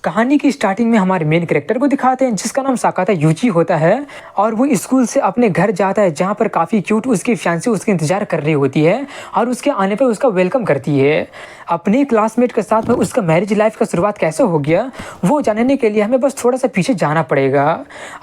कहानी की स्टार्टिंग में हमारे मेन कैरेक्टर को दिखाते हैं जिसका नाम साकाता यूची होता है और वो स्कूल से अपने घर जाता है जहाँ पर काफ़ी क्यूट उसकी फियांसी उसका इंतजार कर रही होती है और उसके आने पर उसका वेलकम करती है। अपने क्लासमेट के साथ में उसका मैरिज लाइफ का शुरुआत कैसे हो गया वो जानने के लिए हमें बस थोड़ा सा पीछे जाना पड़ेगा।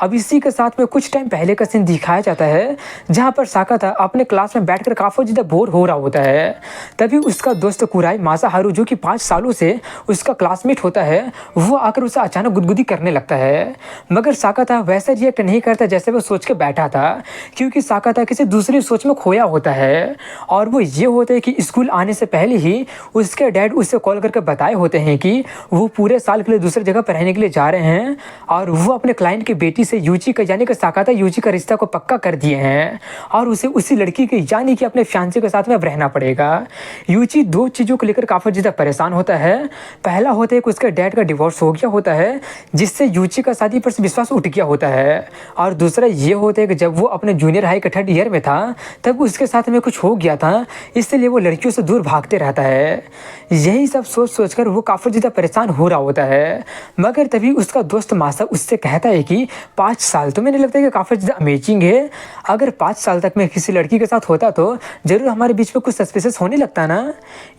अब इसी के साथ में कुछ टाइम पहले का सीन दिखाया जाता है जहाँ पर साकाता अपने क्लास में बैठकर काफ़ी ज़्यादा बोर हो रहा होता है। तभी उसका दोस्त कुराई मासाहारू जो कि 5 सालों से उसका क्लासमेट होता है वो आकर उसे अचानक गुदगुदी करने लगता है। मगर साकाता वैसा रिएक्ट नहीं करता जैसे वो सोच के बैठा था क्योंकि साकाता किसी दूसरी सोच में खोया होता है और वो ये होता है कि स्कूल आने से पहले ही उसके डैड उससे कॉल करके बताए होते हैं कि वो पूरे साल के लिए दूसरी जगह पर रहने के लिए जा रहे हैं और वो अपने क्लाइंट की बेटी से यूची का यानी कि साकाता यूची का रिश्ता को पक्का कर दिए हैं और उसे उसी लड़की के यानी कि अपने फियांसे के साथ में अब रहना पड़ेगा। यूची 2 चीज़ों को लेकर काफ़ी ज़्यादा परेशान होता है। पहला होता है कि उसके डैड का डिवोर्स हो गया होता है जिससे यूची का शादी पर विश्वास उठ गया होता है और दूसरा ये होता है कि जब वो अपने जूनियर हाई के 3rd ईयर में था तब उसके साथ में कुछ हो गया था इसलिए वो लड़कियों से दूर भागते रहता है। यही सब सोच सोच कर वो काफ़ी ज़्यादा परेशान हो रहा होता है। मगर तभी उसका दोस्त मासा उससे कहता है कि 5 साल तो मैंने लगता है कि काफ़ी ज़्यादा अमेजिंग है। अगर 5 साल तक मैं किसी लड़की के साथ होता तो ज़रूर हमारे बीच में कुछ सस्पिशियस होने लगता ना।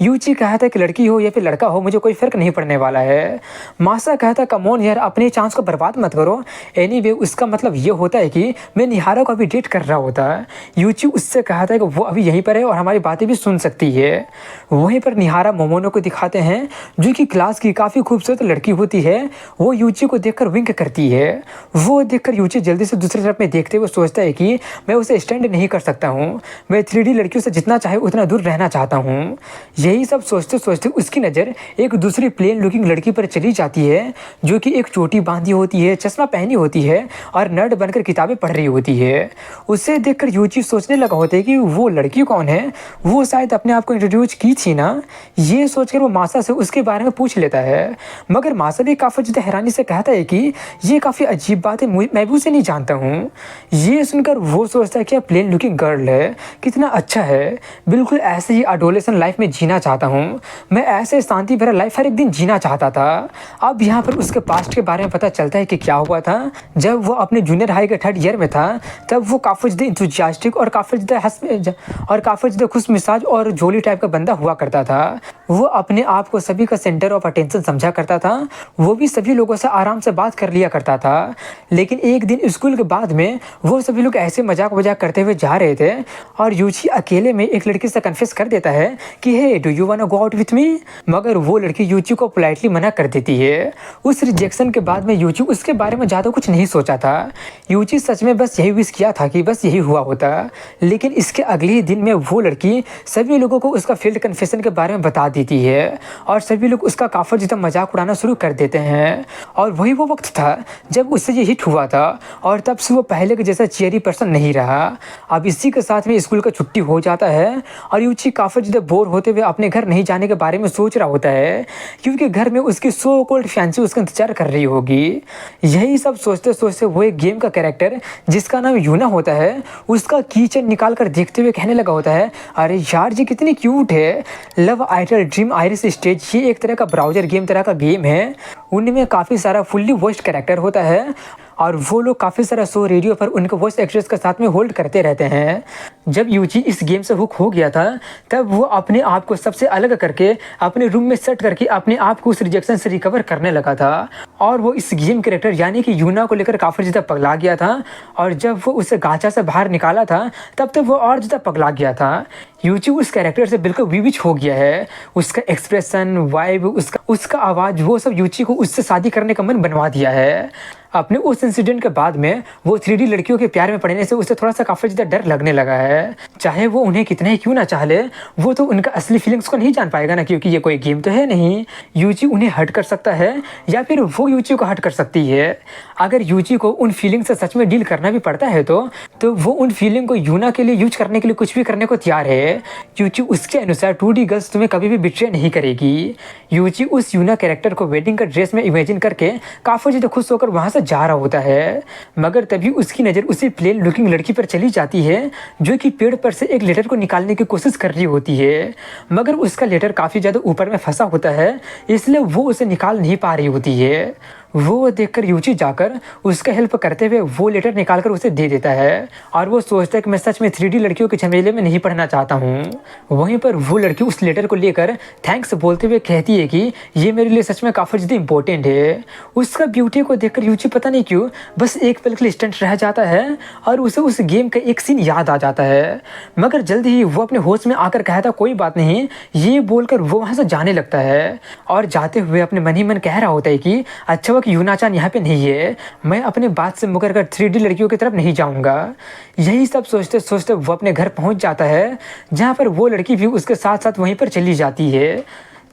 यूची कहता है कि लड़की हो या फिर लड़का हो मुझे कोई फ़र्क नहीं पड़ने वाला है। मासा कहता है कम ऑन यार अपने चांस को बर्बाद मत करो। एनीवे उसका मतलब ये होता है कि मैं निहारा को अभी डेट कर रहा होता। यूची उससे कहता है कि वो अभी यहीं पर है और हमारी बातें भी सुन सकती है। वहीं पर निहारा मोमोनो को दिखाते हैं जो कि क्लास की काफ़ी खूबसूरत लड़की होती है। वो यूची को देखकर विंक करती है। वो देखकर यूची जल्दी से दूसरी तरफ में देखते हुए सोचता है कि मैं उसे स्टैंड नहीं कर सकता हूँ। मैं 3D लड़कियों से जितना चाहे उतना दूर रहना चाहता हूँ। यही सब सोचते सोचते उसकी नज़र एक दूसरी प्लेन लुकिंग लड़की पर चली जाती है जो कि एक चोटी बांधी होती है, चश्मा पहनी होती है और नर्ड बनकर किताबें पढ़ रही होती है। उसे देखकर यूची सोचने लगा होता है कि वो लड़की कौन है, वो शायद अपने आप को इंट्रोड्यूस की थी ना। ये सोचकर वो मासा से उसके बारे में पूछ लेता है मगर मासा भी काफ़ी ज़्यादा हैरानी से कहता है कि ये काफ़ी अजीब बात है, मैं भी उसे नहीं जानता हूँ। ये सुनकर वो सोचता है कि प्लेन लुकिंग गर्ल है, कितना अच्छा है, बिल्कुल ऐसे ही एडोलेसेंट लाइफ में जीना चाहता हूँ। मैं ऐसे शांति भरा लाइफ हर एक दिन जीना चाहता था। अब यहाँ पर उसके पास्ट के बारे में पता चलता है कि क्या हुआ था। जब वो अपने जूनियर हाई के 3rd ईयर में था तब वो काफ़ी ज़्यादा इंथुजियास्टिक और काफ़ी ज़्यादा खुश मिजाज और जोली टाइप का बंदा हुआ करता था। वो अपने आप को सभी का सेंटर ऑफ अटेंशन समझा करता था। वो भी सभी लोगों से आराम से बात कर लिया करता था। लेकिन एक दिन स्कूल के बाद में वो सभी लोग ऐसे मजाक करते हुए जा रहे थे और यूची अकेले में एक लड़की से कन्फेस कर देता है कि hey do you wanna go out with me. मगर वो लड़की यूची को पोलाइटली मना कर देती है। उस रिजेक्शन के बाद में यूची उसके बारे में ज़्यादा कुछ नहीं सोचा था। यूची सच में बस यही विश किया था कि बस यही हुआ होता। लेकिन इसके अगले ही दिन में वो लड़की सभी लोगों को उसका फील्ड कन्फेशन के बारे में बता देती है और सभी लोग उसका काफ़ी ज़्यादा मजाक उड़ाना शुरू कर देते हैं। और वही वो वक्त था जब उससे ये हिट हुआ था और तब से वो पहले के जैसा चेयरी पर्सन नहीं रहा। अब इसी के साथ में स्कूल का छुट्टी हो जाता है और यूची काफ़ी ज़्यादा बोर होते हुए अपने घर नहीं जाने के बारे में सोच रहा होता है क्योंकि घर में उसकी सो कॉल्ड फैंसी उसका इंतजार कर रही होगी। यही सब सोचते सोचते वो एक गेम का कैरेक्टर जिसका नाम यूना होता है उसका कीचेन निकाल कर देखते हुए कहने लगा होता है अरे यार ये कितनी क्यूट है। Love idol dream iris stage ये एक तरह का ब्राउजर गेम तरह का गेम है। उनमें काफ़ी सारा फुल्ली वॉइस्ड कैरेक्टर होता है और वो लोग काफ़ी सारा शो रेडियो पर उनके वॉइस एक्ट्रेस के साथ में होल्ड करते रहते हैं। जब यूची इस गेम से हुक हो गया था तब वो अपने आप को सबसे अलग करके अपने रूम में सेट करके अपने आप को उस रिजेक्शन से रिकवर करने लगा था और वो इस गेम कैरेक्टर यानी कि यूना को लेकर काफ़ी ज़्यादा पगला गया था। और जब वो उसे गांचा से बाहर निकाला था तब तो वो और ज़्यादा पगला गया था। यूची उस कैरेक्टर से बिल्कुल विविच हो गया है। उसका एक्सप्रेशन, वाइब, उसका आवाज़ वो सब यूची को उससे शादी करने का मन बनवा दिया है। अपने उस इंसिडेंट के बाद में वो 3D लड़कियों के प्यार में पड़ने से उसे थोड़ा सा काफ़ी ज़्यादा डर लगने लगा है। चाहे वो उन्हें कितना ही क्यों ना चाह ले वो तो उनका असली फीलिंग्स को नहीं जान पाएगा ना क्योंकि ये कोई गेम तो है नहीं। यूची उन्हें हर्ट कर सकता है या फिर वो यूची को हर्ट कर सकती है। अगर यूची को उन फीलिंग से सच में डील करना भी पड़ता है तो वो उन फीलिंग को यूना के लिए यूज करने के लिए कुछ भी करने को तैयार है क्योंकि उसके अनुसार 2D गर्ल्स तुम्हें कभी भी बिट्रे नहीं करेगी। यूची उस यूना कैरेक्टर को वेडिंग का ड्रेस में इमेजिन करके काफ़ी ज़्यादा खुश होकर वहाँ से जा रहा होता है, मगर तभी उसकी नज़र उसी प्लेन लुकिंग लड़की पर चली जाती है जो कि पेड़ पर से एक लेटर को निकालने की कोशिश कर रही होती है, मगर उसका लेटर काफ़ी ज़्यादा ऊपर में फंसा होता है, इसलिए वो उसे निकाल नहीं पा रही होती है। वो देखकर यूची जाकर उसका हेल्प करते हुए वो लेटर निकालकर उसे दे देता है और वो सोचता है कि मैं सच में 3D लड़कियों के झमेले में नहीं पढ़ना चाहता हूँ। वहीं पर वो लड़की उस लेटर को लेकर थैंक्स बोलते हुए कहती है कि ये मेरे लिए सच में काफ़ी ज़्यादा इंपॉर्टेंट है। उसका ब्यूटी को देखकर यूची पता नहीं क्यों बस एक पल के लिए स्टंट रह जाता है और उसे उस गेम का एक सीन याद आ जाता है, मगर जल्द ही वो अपने होश में आकर कहता कोई बात नहीं, ये बोलकर वो वहाँ से जाने लगता है और जाते हुए अपने मन ही मन कह रहा होता है कि अच्छा कि यूना-चान यहाँ पे नहीं है, मैं अपने बात से मुकर कर 3D लड़कियों की तरफ नहीं जाऊँगा। यही सब सोचते सोचते वो अपने घर पहुँच जाता है, जहाँ पर वो लड़की भी उसके साथ साथ वहीं पर चली जाती है,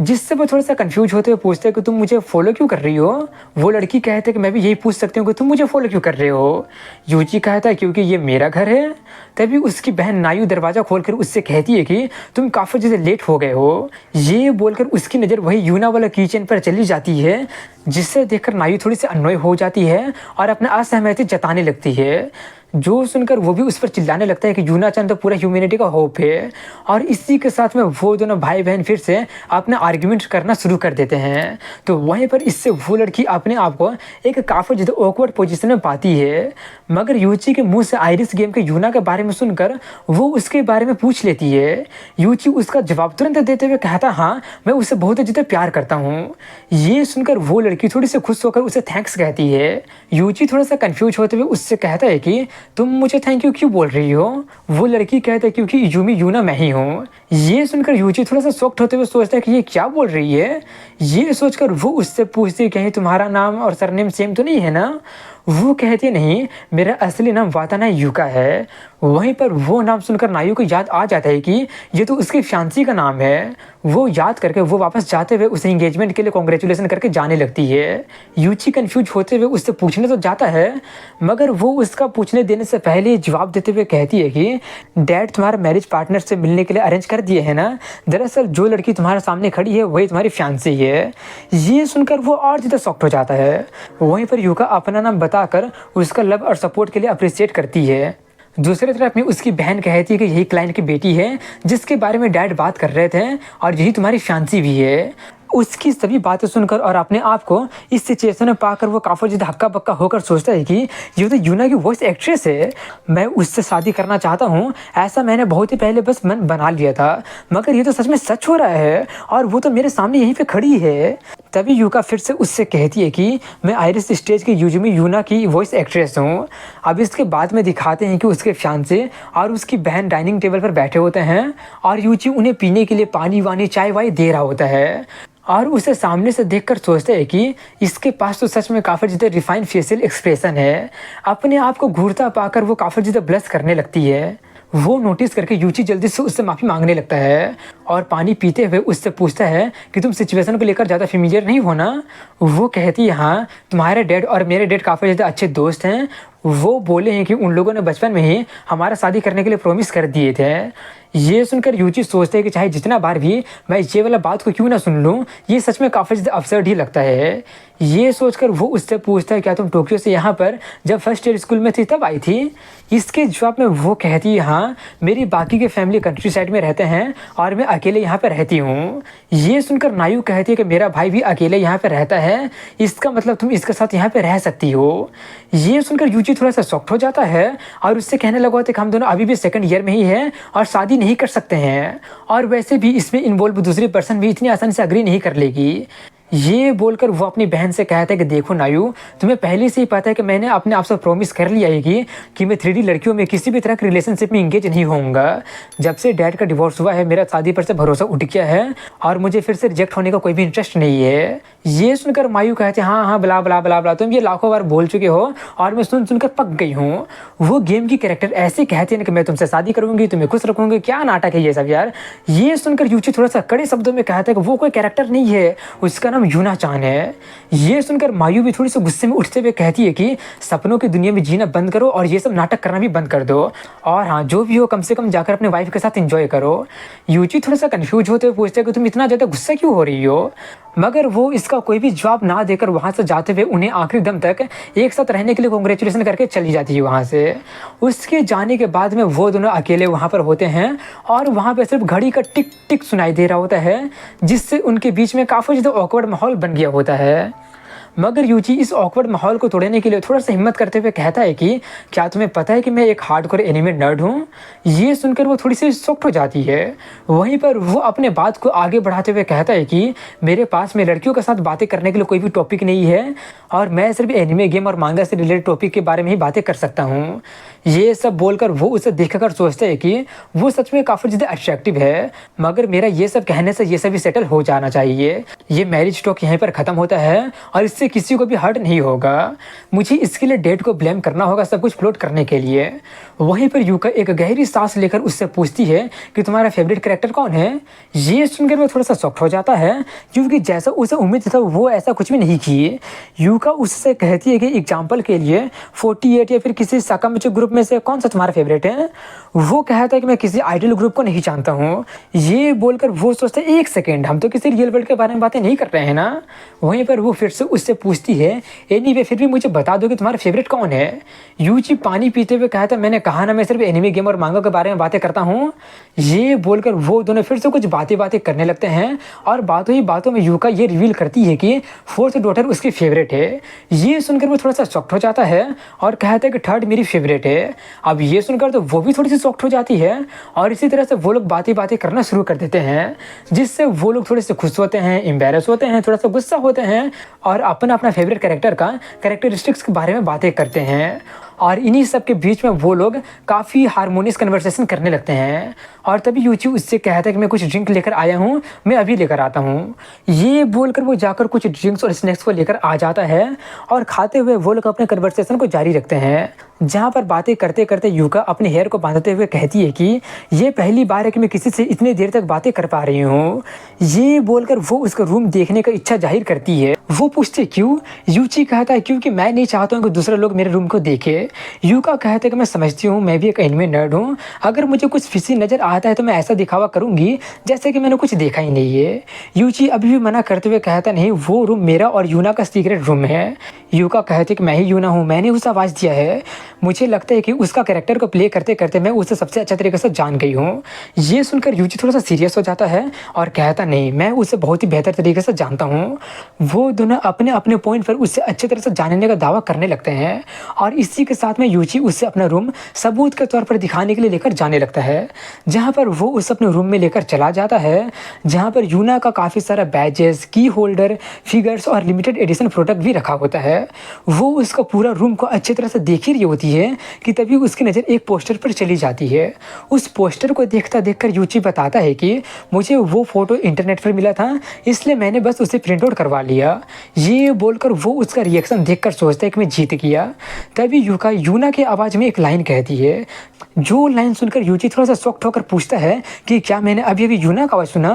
जिससे वो थोड़ा सा कंफ्यूज होते हुए पूछते हैं कि तुम मुझे फॉलो क्यों कर रही हो। वो लड़की कहते हैं कि मैं भी यही पूछ सकती हूँ कि तुम मुझे फॉलो क्यों कर रहे हो। यूची कहता है क्योंकि ये मेरा घर है। तभी उसकी बहन नायू दरवाज़ा खोलकर उससे कहती है कि तुम काफ़ी ज़्यादा लेट हो गए हो। ये बोलकर उसकी नज़र वही यूना वाला किचन पर चली जाती है, जिससे देखकर नायू थोड़ी सी अननॉय हो जाती है और अपना असहमति जताने लगती है, जो सुनकर वो भी उस पर चिल्लाने लगता है कि यूना-चान तो पूरा ह्यूमैनिटी का होप है। और इसी के साथ में वो दोनों भाई बहन फिर से अपना आर्ग्यूमेंट करना शुरू कर देते हैं। तो वहीं पर इससे वो लड़की अपने आप को एक काफ़ी ज़्यादा ऑकवर्ड पोजीशन में पाती है, मगर यूची के मुंह से आइरिस गेम के यूना के बारे में सुनकर वो उसके बारे में पूछ लेती है। यूची उसका जवाब तुरंत देते हुए कहता हाँ मैं उससे बहुत ज़्यादा प्यार करता हूँ। ये सुनकर वो लड़की थोड़ी सी खुश होकर उसे थैंक्स कहती है। यूची थोड़ा सा कन्फ्यूज होते हुए उससे कहता है कि तुम मुझे थैंक यू क्यों बोल रही हो। वो लड़की कहता है क्योंकि यूमी यूना मैं ही हूँ। ये सुनकर यूची थोड़ा सा शॉक्ड होते हुए सोचता है कि ये क्या बोल रही है। ये सोचकर वो उससे पूछती है कहीं तुम्हारा नाम और सरनेम सेम तो नहीं है ना। वो कहती है नहीं, मेरा असली नाम वाताना युका है। वहीं पर वो नाम सुनकर नायू को याद आ जाता है कि ये तो उसकी फियांसी का नाम है। वो याद करके वो वापस जाते हुए उसे एंगेजमेंट के लिए कॉन्ग्रेचुलेसन करके जाने लगती है। यूची कंफ्यूज होते हुए उससे पूछने तो जाता है, मगर वो उसका पूछने देने से पहले जवाब देते हुए कहती है कि डैड तुम्हारा मैरिज पार्टनर से मिलने के लिए अरेंज कर दिए है ना। दरअसल जो लड़की तुम्हारे सामने खड़ी है वही तुम्हारी फियांसी है। ये सुनकर वो और ज़्यादा शॉक्ड हो जाता है। वहीं पर युका अपना नाम बताकर उसका लव और सपोर्ट के लिए अप्रिशिएट करती है। दूसरी तरफ में उसकी बहन कहती है कि यही क्लाइंट की बेटी है जिसके बारे में डैड बात कर रहे थे और यही तुम्हारी फियांसी भी है। उसकी सभी बातें सुनकर और अपने आप को इस सिचुएशन में पाकर वो काफ़ी ज़्यादा हक्का बक्का होकर सोचता है कि ये तो यूना की वॉइस एक्ट्रेस है, मैं उससे शादी करना चाहता हूँ। ऐसा मैंने बहुत ही पहले बस मन बना लिया था, मगर ये तो सच में सच हो रहा है और वो तो मेरे सामने यहीं पे खड़ी है। तभी युका फिर से उससे कहती है कि मैं आइरिस स्टेज की यूजुमी यूना की वॉइस एक्ट्रेस हूँ। अब इसके बाद में दिखाते हैं कि उसके फियांसे और उसकी बहन डाइनिंग टेबल पर बैठे होते हैं और यूची उन्हें पीने के लिए पानी वानी चाय वाय दे रहा होता है और उसे सामने से देखकर सोचते हैं कि इसके पास तो सच में काफ़ी ज़्यादा रिफाइंड फेशियल एक्सप्रेशन है। अपने आप को घूरता पाकर वो काफ़ी ज़्यादा ब्लश करने लगती है। वो नोटिस करके यूची जल्दी से उससे माफ़ी मांगने लगता है और पानी पीते हुए उससे पूछता है कि तुम सिचुएशन को लेकर ज़्यादा फेमिलियर नहीं हो ना। वो कहती है हाँ, तुम्हारे डैड और मेरे डैड काफ़ी ज़्यादा अच्छे दोस्त हैं। वो बोले हैं कि उन लोगों ने बचपन में ही हमारा शादी करने के लिए प्रॉमिस कर दिए थे। ये सुनकर यूची सोचते हैं कि चाहे जितना बार भी मैं ये वाला बात को क्यों ना सुन लूँ, ये सच में काफ़ी ज़्यादा अब्सर्ड ही लगता है। ये सोचकर वो उससे पूछता है क्या तुम टोक्यो से यहाँ पर जब फर्स्ट ईयर स्कूल में थी तब आई थी। इसके जवाब में वो कहती है हाँ, मेरी बाकी के फैमिली कंट्री साइड में रहते हैं और मैं अकेले यहाँ पर रहती हूँ। ये सुनकर नायू कहती है कि मेरा भाई भी अकेले यहाँ पर रहता है, इसका मतलब तुम इसके साथ यहाँ पर रह सकती हो। ये सुनकर यूची थोड़ा सा शॉक्ड हो जाता है और उससे कहने लगा होता है कि हम दोनों अभी भी सेकंड ईयर में ही हैं और शादी नहीं कर सकते हैं, और वैसे भी इसमें इन्वॉल्व दूसरी पर्सन भी इतनी आसानी से अग्री नहीं कर लेगी। ये बोलकर वो अपनी बहन से कहता है कि देखो नायू, तुम्हें पहले से ही पता है कि मैंने अपने आप से प्रॉमिस कर लिया है कि मैं 3D लड़कियों में किसी भी तरह के रिलेशनशिप में इंगेज नहीं होऊंगा। जब से डैड का डिवोर्स हुआ है मेरा शादी पर से भरोसा उठ गया है और मुझे फिर से रिजेक्ट होने का कोई भी इंटरेस्ट नहीं है। ये सुनकर मायू कहते हैं हाँ हाँ बला बला बला बला, तुम ये लाखों बार बोल चुके हो और मैं सुनकर पक गई हूँ। वो गेम की कैरेक्टर ऐसे कहते हैं कि मैं तुमसे शादी करूंगी, तुम्हें खुश रखूंगी। क्या नाटक है ये सब यार। ये सुनकर यूची थोड़ा सा कड़े शब्दों में कहता है कि वो कोई कैरेक्टर नहीं है, उसका नाम यूना चान है। ये सुनकर मायू भी थोड़ी सी गुस्से में उठते हुए कहती है कि सपनों की दुनिया में जीना बंद करो और ये सब नाटक करना भी बंद कर दो, और हाँ जो भी हो कम से कम जाकर अपने वाइफ के साथ एंजॉय करो। यूची थोड़ा सा कंफ्यूज होते हुए पूछते हैं कि तुम इतना ज़्यादा गुस्सा क्यों हो रही हो, मगर वो इसका कोई भी जवाब ना देकर वहाँ से जाते हुए उन्हें आखिरी दम तक एक साथ रहने के लिए कॉन्ग्रेचुलेसन करके चली जाती है वहाँ से। उसके जाने के बाद में वो दोनों अकेले वहाँ पर होते हैं और वहाँ पे सिर्फ घड़ी का टिक टिक सुनाई दे रहा होता है, जिससे उनके बीच में काफ़ी ज़्यादा ऑकवर्ड माहौल बन गया होता है। मगर यूची इस ऑकवर्ड माहौल को तोड़ने के लिए थोड़ा सा हिम्मत करते हुए कहता है कि क्या तुम्हें पता है कि मैं एक हार्डकोर एनिमे नर्ड हूँ। ये सुनकर वो थोड़ी सी शॉक्ड हो जाती है। वहीं पर वो अपने बात को आगे बढ़ाते हुए कहता है कि मेरे पास में लड़कियों के साथ बातें करने के लिए कोई भी टॉपिक नहीं है और मैं सिर्फ एनिमे गेम और मांगा से रिलेटेड टॉपिक के बारे में ही बातें कर सकता हूँ। ये सब बोलकर वो उसे देखकर सोचता है कि वो सच में काफ़ी ज़्यादा अट्रैक्टिव है, मगर मेरा ये सब कहने से ये सभी सेटल हो जाना चाहिए। ये मैरिज टॉक यहीं पर ख़त्म होता है और इससे किसी को भी हर्ट नहीं होगा। मुझे इसके लिए डेट को ब्लेम करना होगा सब कुछ फ्लोट करने के लिए। वहीं पर यूका एक गहरी सांस लेकर उससे पूछती है कि तुम्हारा फेवरेट कैरेक्टर कौन है। ये सुनकर वो थोड़ा सा शॉक्ड हो जाता है क्योंकि जैसा उसे उम्मीद था वो ऐसा कुछ भी नहीं किए। यूका उससे कहती है कि एग्जाम्पल के लिए 48 या फिर किसी साकामिची ग्रुप में से कौन सा तुम्हारा फेवरेट है। वो कहता है कि मैं किसी आइडल ग्रुप को नहीं जानता हूँ। ये बोलकर वो सोचता है एक सेकेंड, हम तो किसी रियल वर्ल्ड के बारे में बातें नहीं कर रहे हैं ना। वहीं पर वो फिर से उससे पूछती है एनीवे फिर भी मुझे बता दो कि तुम्हारा फेवरेट कौन है। यूची पानी पीते हुए कहता है मैंने कहा ना मैं सिर्फ एनिमे गेम और मांगा के बारे में बातें करता हूँ। ये बोलकर वो दोनों फिर से कुछ बातें करने लगते हैं और बातों ही बातों में यूका ये रिवील करती है कि फोर्थ डॉटर उसकी फेवरेट है। ये सुनकर वो थोड़ा सा शॉक्ड हो जाता है और कहता है कि थर्ड मेरी फेवरेट है। अब ये सुनकर तो वो भी थोड़ी सी शॉक्ड हो जाती है और इसी तरह से वो लोग बातें करना शुरू कर देते हैं, जिससे वो लोग थोड़े से खुश होते हैं, एम्बैरस होते हैं, थोड़ा सा गुस्सा होते हैं और अपना अपना फेवरेट कैरेक्टर का कैरेक्टरिस्टिक्स के बारे में बातें करते हैं। और इन्हीं सब के बीच में वो लोग काफ़ी हारमोनियस कन्वर्सेशन करने लगते हैं। और तभी यूची उससे कहता है कि मैं कुछ ड्रिंक लेकर आया हूँ, मैं अभी लेकर आता हूँ। ये बोलकर वो जाकर कुछ ड्रिंक्स और स्नैक्स को लेकर आ जाता है और खाते हुए वो लोग अपने कन्वर्सेशन को जारी रखते हैं, जहाँ पर बातें करते करते यूका अपने हेयर को बांधते हुए कहती है कि ये पहली बार है कि मैं किसी से इतनी देर तक बातें कर पा रही हूँ। ये बोलकर वो उसका रूम देखने का इच्छा जाहिर करती है। वो पूछते क्यों। यूची कहता है क्योंकि मैं नहीं चाहता हूँ कि दूसरे लोग मेरे रूम को देखे। यूका कहते हैं कि मैं समझती हूँ मैं भी एक एनिमे नर्ड हूँ, अगर मुझे कुछ फिशी नज़र आता है तो मैं ऐसा दिखावा करूँगी जैसे कि मैंने कुछ देखा ही नहीं है। यूची अभी भी मना करते हुए कहता नहीं वो रूम मेरा और यूना का सीक्रेट रूम है। यूका कहते कि मैं ही यूना हूँ, मैंने उसे आवाज़ दिया है। मुझे लगता है कि उसका कैरेक्टर को प्ले करते करते मैं उसे सबसे अच्छा तरीके से जान गई हूँ। ये सुनकर यूची थोड़ा सा सीरियस हो जाता है और कहता नहीं मैं उसे बहुत ही बेहतर तरीके से जानता हूँ। वो दोनों अपने अपने पॉइंट पर उससे अच्छे तरह से जानने का दावा करने लगते हैं और इसी के साथ में यूची उससे अपना रूम सबूत के तौर पर दिखाने के लिए लेकर जाने लगता है, जहाँ पर वो उसे अपने रूम में लेकर चला जाता है, जहाँ पर यूना का काफ़ी सारा बैजेस, की होल्डर, फिगर्स और लिमिटेड एडिशन प्रोडक्ट भी रखा होता है। वो उसका पूरा रूम को अच्छी तरह से देख ही रही होती है कि तभी उसकी नज़र एक पोस्टर पर चली जाती है। उस पोस्टर को देखकर यूची बताता है कि मुझे वो फोटो इंटरनेट पर मिला था इसलिए मैंने बस उसे प्रिंट आउट करवा लिया। ये बोलकर वो उसका रिएक्शन देखकर सोचता है कि मैं जीत गया। तभी यूका यूना की आवाज़ में एक लाइन कहती है, जो लाइन सुनकर यूची थोड़ा सा शॉक्ड होकर पूछता है कि क्या मैंने अभी अभी यूना का आवाज़ सुना।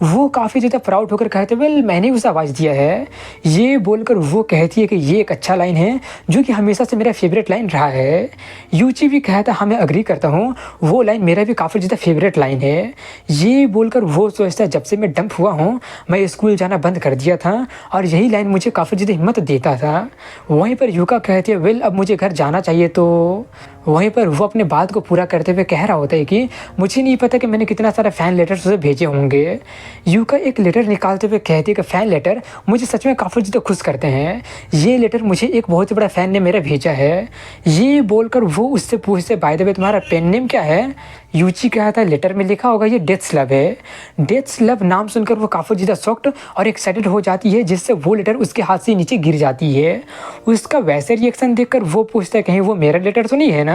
वो काफ़ी ज़्यादा प्राउड होकर कहते वेल मैंने उसे आवाज़ दिया है। ये बोलकर वो कहती है कि ये एक अच्छा लाइन है जो कि हमेशा से मेरा फेवरेट लाइन रहा है। यूची भी कहता हाँ मैं अग्री करता हूँ, वो लाइन मेरा भी काफ़ी ज़्यादा फेवरेट लाइन है। ये बोलकर वो सोचता है जब से मैं डंप हुआ हूँ मैं स्कूल जाना बंद कर दिया था और यही लाइन मुझे काफ़ी ज़्यादा हिम्मत देता था। वहीं पर यूका कहती है वेल अब मुझे घर जाना चाहिए। तो वहीं पर वो अपने बात को पूरा करते हुए कह रहा होता है कि मुझे नहीं पता कि मैंने कितना सारा फ़ैन लेटर्स उसे भेजे होंगे। यूका एक लेटर निकालते हुए कहती है कि फ़ैन लेटर मुझे सच में काफ़ी ज़्यादा खुश करते हैं। ये लेटर मुझे एक बहुत ही बड़ा फ़ैन ने मेरा भेजा है। ये बोलकर वो उससे पूछते बाय द वे तुम्हारा पेन नेम क्या है। यूची कहता है लेटर में लिखा होगा ये डेथ्स लव है। डेथ्स लव नाम सुनकर वो काफ़ी ज़्यादा शॉक्ड और एक्साइटेड हो जाती है, जिससे वो लेटर उसके हाथ से नीचे गिर जाती है। उसका वैसे रिएक्शन देखकर वो पूछता है कहीं वो मेरा लेटर तो नहीं है ना।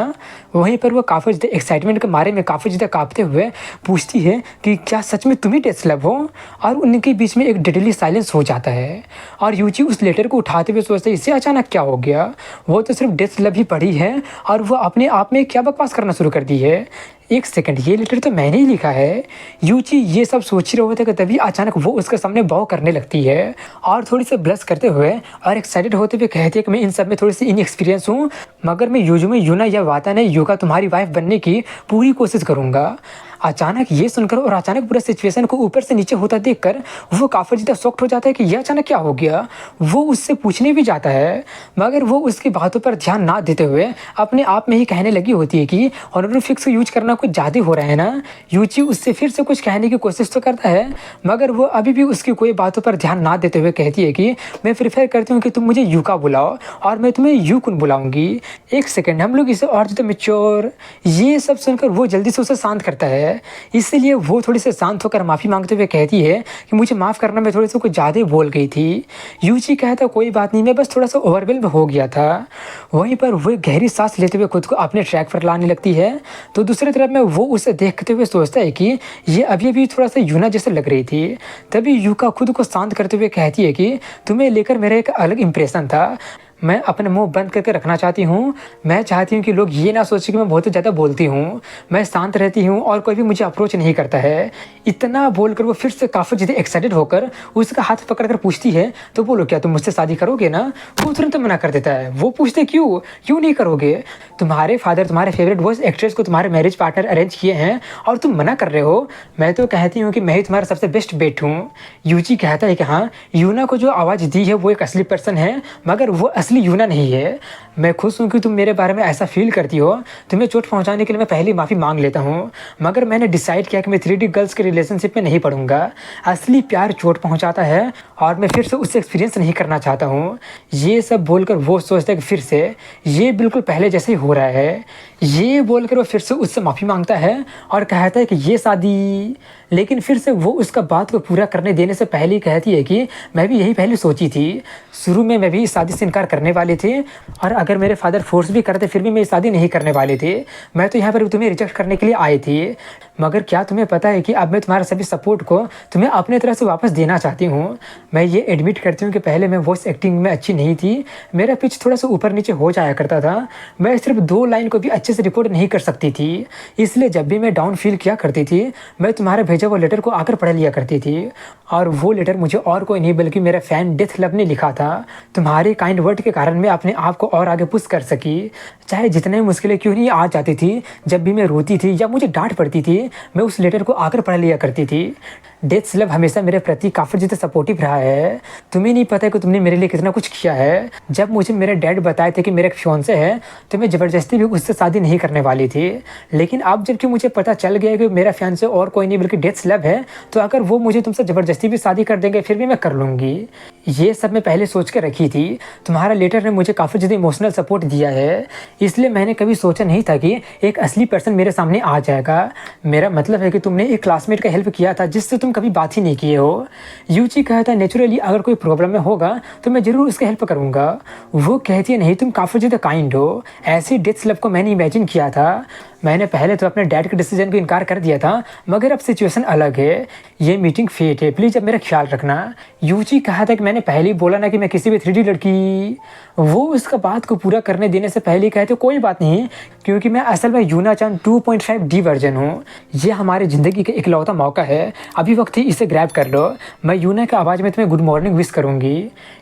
वहीं पर वो काफ़ी ज़्यादा एक्साइटमेंट के मारे में काफ़ी ज़्यादा काँपते हुए पूछती है कि क्या सच में तुम ही डेथ्स लव हो। और उनके बीच में एक डेडली साइलेंस हो जाता है और यूची उस लेटर को उठाते हुए सोचता है इससे अचानक क्या हो गया। वो तो सिर्फ डेथ्स लव ही पढ़ी है और वो अपने आप में क्या बकवास करना शुरू कर दी है। एक सेकंड, ये लेटर तो मैंने ही लिखा है। यूची ये सब सोच रहे होते कि तभी अचानक वो उसके सामने बॉव करने लगती है और थोड़ी सी ब्लश करते हुए और एक्साइटेड होते हुए कहती है कि मैं इन सब में थोड़ी सी इनएक्सपीरियंस हूँ, मगर मैं यूजुमे यूना या वाता ने युका तुम्हारी वाइफ बनने की पूरी कोशिश करूँगा। अचानक ये सुनकर और अचानक पूरा सिचुएशन को ऊपर से नीचे होता देखकर वो काफ़ी ज़्यादा शॉक्ड हो जाता है कि ये अचानक क्या हो गया। वो उससे पूछने भी जाता है, मगर वो उसकी बातों पर ध्यान ना देते हुए अपने आप में ही कहने लगी होती है कि ऑनरिफिक्स यूज करना कुछ ज़्यादा हो रहा है ना। यूची उससे फिर से कुछ कहने की कोशिश तो करता है, मगर वो अभी भी उसकी कोई बातों पर ध्यान ना देते हुए कहती है कि मैं प्रेफर करती हूँ कि तुम मुझे यूका बुलाओ और मैं तुम्हें यूकुन बुलाऊंगी। एक सेकेंड, हम लोग इसे और ज़्यादा मेच्योर। ये सब सुनकर वो जल्दी से उसे शांत करता है, इसलिए वो थोड़ी सी शांत होकर माफ़ी मांगते हुए कहती है कि मुझे माफ़ करना, मैं थोड़ी सी कुछ ज़्यादा ही बोल गई थी। यूची कहता कोई बात नहीं, मैं बस थोड़ा सा ओवरवेल्म हो गया था। वहीं पर वो गहरी सांस लेते हुए खुद को अपने ट्रैक पर लाने लगती है, तो दूसरी तरफ में वो उसे देखते हुए सोचता है कि ये अभी अभी थोड़ा सा यूना जैसे लग रही थी। तभी यूका खुद को शांत करते हुए कहती है कि तुम्हें लेकर मेरा एक अलग इंप्रेशन था, मैं अपने मुंह बंद करके रखना चाहती हूँ। मैं चाहती हूँ कि लोग ये ना सोचें कि मैं बहुत ज़्यादा बोलती हूँ, मैं शांत रहती हूँ और कोई भी मुझे अप्रोच नहीं करता है। इतना बोलकर वो फिर से काफ़ी ज़्यादा एक्साइटेड होकर उसका हाथ पकड़कर पूछती है, तो बोलो क्या तुम मुझसे शादी करोगे ना। वो तुरंत मना कर देता है। वो पूछते क्यों क्यों नहीं करोगे, तुम्हारे फादर तुम्हारे फेवरेट वॉइस एक्ट्रेस को तुम्हारे मैरिज पार्टनर अरेंज किए हैं और तुम मना कर रहे हो। मैं तो कहती हूँ कि मैं ही तुम्हारा सबसे बेस्ट बेट हूँ। यूची कहता है कि हाँ, यूना को जो आवाज़ दी है वो एक असली पर्सन है, मगर वो असली यूना नहीं है। मैं खुश हूँ कि तुम मेरे बारे में ऐसा फील करती हो। तुम्हें चोट पहुँचाने के लिए मैं पहली माफ़ी मांग लेता हूँ, मगर मैंने डिसाइड किया कि मैं 3D गर्ल्स के रिलेशनशिप में नहीं पढ़ूंगा। असली प्यार चोट पहुँचाता है और मैं फिर से उससे एक्सपीरियंस नहीं करना चाहता हूँ। ये सब बोलकर वो सोचता है कि फिर से ये बिल्कुल पहले जैसे ही हो रहा है। ये बोलकर वो फिर से उससे माफ़ी मांगता है और कहता है कि ये शादी, लेकिन फिर से वो उसका बात को पूरा करने देने से पहले ही कहती है कि मैं भी यही पहले सोची थी। शुरू में मैं भी इस शादी से इनकार करने वाली थी और अगर मेरे फादर फोर्स भी करते फिर भी मैं शादी नहीं करने वाली थी। मैं तो यहाँ पर तुम्हें रिजेक्ट करने के लिए आई थी, मगर क्या तुम्हें पता है कि अब मैं तुम्हारे सभी सपोर्ट को तुम्हें अपने तरफ से वापस देना चाहती हूँ। मैं ये एडमिट करती हूँ कि पहले मैं वॉइस एक्टिंग में अच्छी नहीं थी, मेरा पिच थोड़ा सा ऊपर नीचे हो जाया करता था, मैं सिर्फ 2 लाइन को भी अच्छे से रिकॉर्ड नहीं कर सकती थी। इसलिए जब भी मैं डाउन फील किया करती थी मैं तुम्हारे भेजा वो लेटर को आकर पढ़ लिया करती थी, और वो लेटर मुझे और कोई नहीं बल्कि मेरा फ़ैन डेथ लव ने लिखा था। तुम्हारे काइंड वर्ड के कारण मैं अपने आप को और आगे पुश कर सकी, चाहे जितने मुश्किलें क्यों नहीं आ जाती थी। जब भी मैं रोती थी या मुझे डांट पड़ती थी मैं उस लेटर को आकर पढ़ लिया करती थी। डेथ्स लव हमेशा मेरे प्रति काफ़ी ज़्यादा सपोर्टिव रहा है। तुम्हें नहीं पता कि तुमने मेरे लिए कितना कुछ किया है। जब मुझे मेरे डैड बताए थे कि मेरा एक फियांसे है तो मैं ज़बरदस्ती भी उससे शादी नहीं करने वाली थी, लेकिन अब जबकि मुझे पता चल गया कि मेरा फियांसे और कोई नहीं बल्कि डेथ्स लव है, तो अगर वो मुझे तुमसे ज़बरदस्ती भी शादी कर देंगे फिर भी मैं कर लूँगी। ये सब मैं पहले सोच के रखी थी। तुम्हारा लेटर ने मुझे काफ़ी ज़्यादा इमोशनल सपोर्ट दिया है, इसलिए मैंने कभी सोचा नहीं था कि एक असली पर्सन मेरे सामने आ जाएगा। मेरा मतलब है कि तुमने एक क्लासमेट का हेल्प किया था जिससे तुम कभी बात ही नहीं किए हो। यूची कहता है नेचुरली अगर कोई प्रॉब्लम में होगा तो मैं ज़रूर उसकी हेल्प करूँगा। वो कहती है नहीं, तुम काफ़ी ज़्यादा काइंड हो। ऐसी डेथ्स लव को मैंने इमेजिन किया था। मैंने पहले तो अपने डैड के डिसीजन को इनकार कर दिया था, मगर अब सिचुएशन अलग है। ये मीटिंग फेट है, प्लीज़ अब मेरा ख्याल रखना। यूची कहा था कि मैंने पहले ही बोला ना कि मैं किसी भी 3D लड़की। वो उसका बात को पूरा करने देने से पहले कहते कोई बात नहीं, क्योंकि मैं असल में यूना चान 2.5D वर्जन हूँ। ये हमारी ज़िंदगी का इकलौता मौका है, अभी वक्त ही इसे ग्रैब कर लो। मैं यूना की आवाज़ में तुम्हें गुड मॉर्निंग विश करूँगी।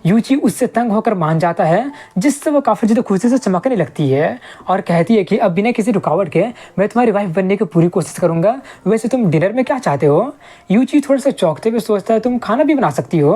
यूची उससे तंग होकर मान जाता है, जिससे वो काफ़ी ज़्यादा खुशी से चमकने लगती है और कहती है कि अब बिना किसी रुकावट के मैं तुम्हारी वाइफ बनने की पूरी कोशिश करूँगा। वैसे तुम डिनर में क्या चाहते हो? यूची थोड़ा सा चौंकते हुए सोचता है तुम खाना भी बना सकती हो।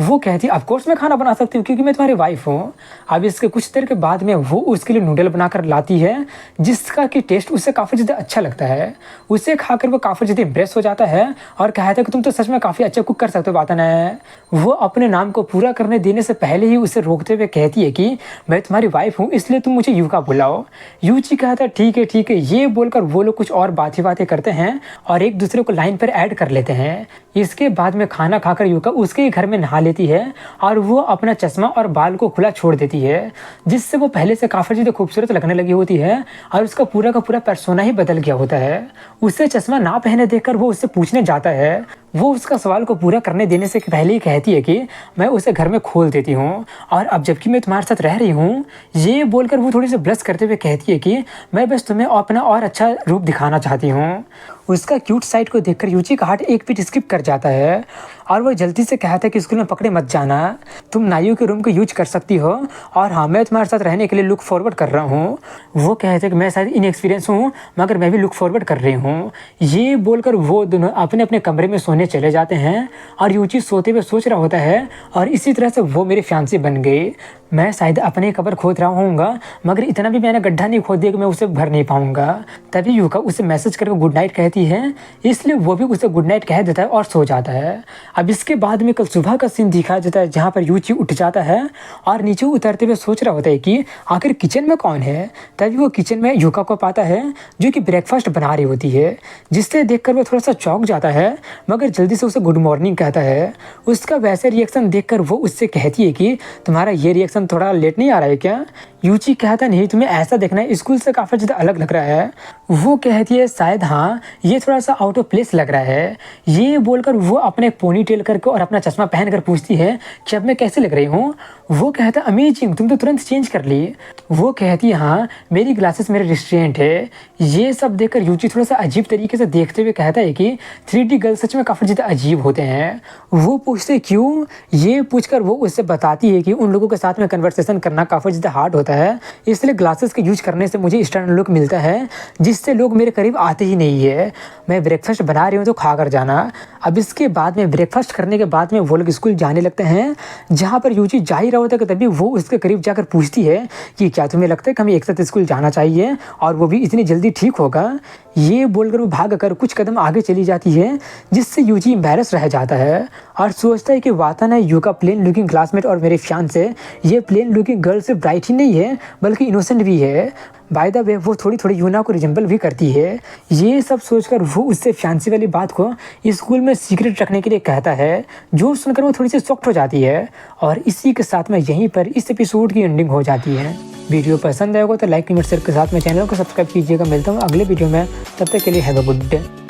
वो कहती है ऑफ कोर्स मैं खाना बना सकती हूँ क्योंकि मैं तुम्हारी वाइफ हूँ। अब इसके कुछ देर के बाद में वो उसके लिए नूडल बनाकर लाती है, जिसका कि टेस्ट उससे काफ़ी ज़्यादा अच्छा लगता है। उसे खाकर वो काफ़ी ज़्यादा इम्प्रेस हो जाता है और कहता है कि तुम तो सच में काफ़ी अच्छा कुक कर सकते हो वातन है। वो अपने नाम को पूरा करने देने से पहले ही उसे रोकते हुए कहती है कि मैं तुम्हारी वाइफ हूँ, इसलिए तुम मुझे यूका बुलाओ। यूची कहता है ठीक है ठीक है। ये बोलकर वो लोग कुछ और बातें करते हैं और एक दूसरे को लाइन पर ऐड कर लेते हैं। इसके बाद में खाना खाकर यूका उसके घर में नहा लेती है और वो अपना चश्मा और बाल को खुला छोड़ देती है, जिससे वो पहले से काफ़ी ज़्यादा खूबसूरत लगने लगी होती है और उसका पूरा का पूरा पर्सोना ही बदल गया होता है। उसे चश्मा ना पहने देखकर वो उससे पूछने जाता है। वो उसका सवाल को पूरा करने देने से पहले ही कहती है कि मैं उसे घर में खोल देती हूँ और अब जबकि मैं तुम्हारे साथ रह रही हूँ, ये बोलकर वो थोड़ी सी ब्लश करते हुए कहती है कि मैं बस तुम्हें अपना और अच्छा रूप दिखाना चाहती हूँ। उसका क्यूट साइड को देखकर यूची का हार्ट एक बीट स्किप कर जाता है और वो जल्दी से कहता है कि स्कूल में पकड़े मत जाना, तुम नाइयों के रूम को यूज कर सकती हो और हाँ, मैं तुम्हारे साथ रहने के लिए लुक फॉरवर्ड कर रहा हूँ। वो कहते हैं कि मैं शायद इनएक्सपीरियंस हूँ मगर मैं भी लुक फॉरवर्ड कर रही हूँ। ये बोलकर वो दोनों अपने अपने कमरे में सोने चले जाते हैं और यूची सोते हुए सोच रहा होता है और इसी तरह से वो मेरी फियांसी बन गई। मैं शायद अपने कब्र खोद रहा हूँगा मगर इतना भी मैंने गड्ढा नहीं खोद दिया कि मैं उसे भर नहीं पाऊँगा। तभी यूका उसे मैसेज करके गुड नाइट कहती है, इसलिए वो भी उसे गुड नाइट कह देता है और सो जाता है। अब इसके बाद में कल सुबह का सीन दिखाया जाता है जहाँ पर यूची उठ जाता है और नीचे उतरते हुए सोच रहा होता है कि आखिर किचन में कौन है। तभी वो किचन में यूका को पाता है जो कि ब्रेकफास्ट बना रही होती है, जिससे देखकर वो थोड़ा सा चौंक जाता है मगर जल्दी से उसे गुड मॉर्निंग कहता है। उसका वैसे रिएक्शन देखकर वो उससे कहती है कि तुम्हारा ये रिएक्शन थोड़ा लेट नहीं आ रहा है क्या। यूची कहता नहीं, तुम्हें ऐसा देखना है, स्कूल से काफ़ी ज़्यादा अलग लग रहा है। वो कहती है शायद हाँ, ये थोड़ा सा आउट ऑफ प्लेस लग रहा है। ये बोलकर वो अपने पोनी टेल करके और अपना चश्मा पहन कर पूछती है कि अब मैं कैसे लग रही हूँ। वो कहता है अमेजिंग, तुम तो तुरंत चेंज कर ली। वो कहती है हाँ, मेरी ग्लासेस मेरे रेस्टोरेंट है। ये सब देखकर यूची थोड़ा सा अजीब तरीके से देखते हुए कहता है कि 3D गर्ल सच में काफ़ी ज़्यादा अजीब होते हैं। वो पूछते क्यों। ये पूछकर वो उससे बताती है कि उन लोगों के साथ में कन्वर्सेशन करना काफ़ी ज़्यादा हार्ड होता है, इसलिए ग्लासेस के यूज करने से मुझे स्टैंडर्ड लुक मिलता है जिससे लोग मेरे करीब आते ही नहीं है। मैं ब्रेकफास्ट बना रही हूँ तो खा कर जाना। अब इसके बाद में ब्रेकफास्ट करने के बाद में वो लोग स्कूल जाने लगते हैं, जहाँ पर यूची जा ही रहा होता है कि तभी वो उसके करीब जाकर पूछती है कि क्या तुम्हें लगता है कि हमें एक साथ स्कूल जाना चाहिए और वो भी इतनी जल्दी ठीक होगा। ये बोलकर वो भाग कर कुछ कदम आगे चली जाती है, जिससे यूची एम्बैरस रह जाता है और सोचता है कि वाता ना यूका प्लेन लुकिंग क्लासमेट और मेरे फियांसे, ये प्लेन लुकिंग गर्ल सिर्फ ब्राइट ही नहीं है बल्कि इनोसेंट भी है। बाय द वे वो थोड़ी थोड़ी यूना को रिजेंबल भी करती है। ये सब सोचकर वो उससे फैंसी वाली बात को स्कूल में सीक्रेट रखने के लिए कहता है, जो सुनकर वो थोड़ी सी शॉक्ड हो जाती है। और इसी के साथ में यहीं पर इस एपिसोड की एंडिंग हो जाती है। वीडियो पसंद आएगा तो लाइक कमेंट शेयर के साथ में चैनल को सब्सक्राइब कीजिएगा। मिलता हूँ अगले वीडियो में, तब तक के लिए हैव अ गुड डे।